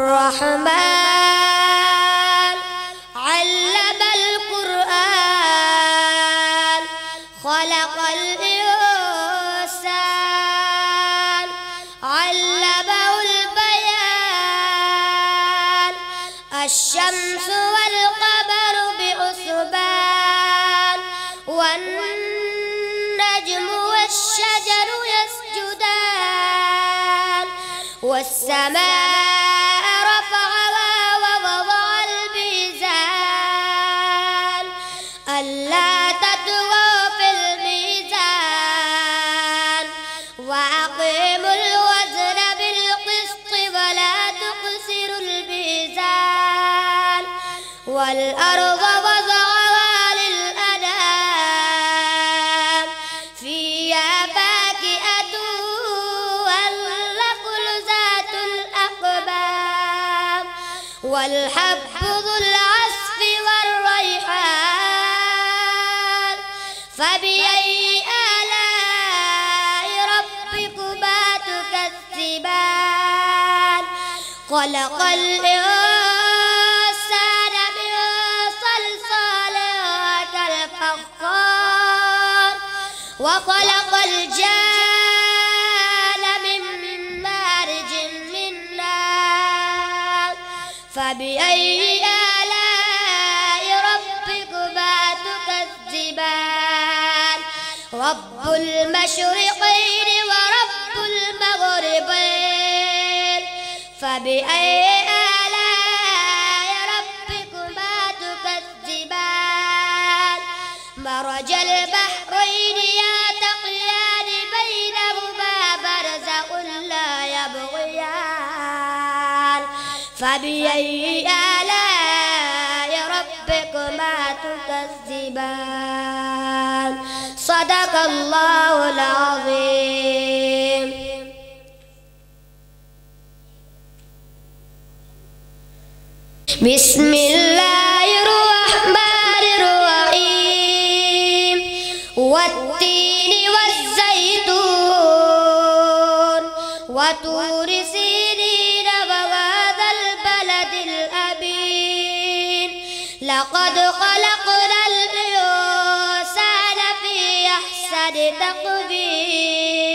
الرحمن علم القرآن خلق الإنسان علمه البيان الشمس والقمر بحسبان والنجم والشجر يسجدان والسماء رفعها ووضع الميزان ألا تطغوا في الميزان وأقيموا الوزن بالقسط ولا تخسروا الميزان والأرض وضعها للأنام فيها فاكهة والنخل ذات الأكمام والحب ذو العصف والريحان فبأي آلاء ربكما تكذبان خلق الإنسان من صلصال كالفخار وخلق الجان من مارج من نار فبأي آلاء ربكما تكذبان رب المشرقين ورب المغربين فبأي آلاء ربكما تكذبان مرج البحرين يلتقيان بينهما برزخ لا يبغيان فبأي آلاء ربكما تكذبان صدق الله العظيم. بسم الله الرحمن الرحيم والتين والزيتون وطور سينين وهذا البلد الأمين لقد خلقنا الإنسان في أحسن تقويم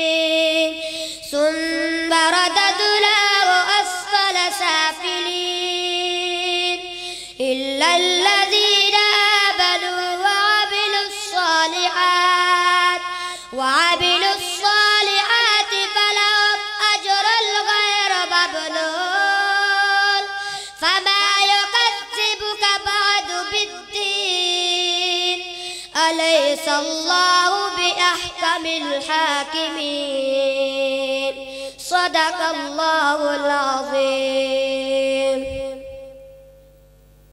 ثم رددناه أسفل سافلين إلا الذين آمنوا وعملوا الصالحات فلهم أجر غير ممنون فما يكذبك بعد بالدين أليس الله بأحكم الحاكمين صدق الله العظيم.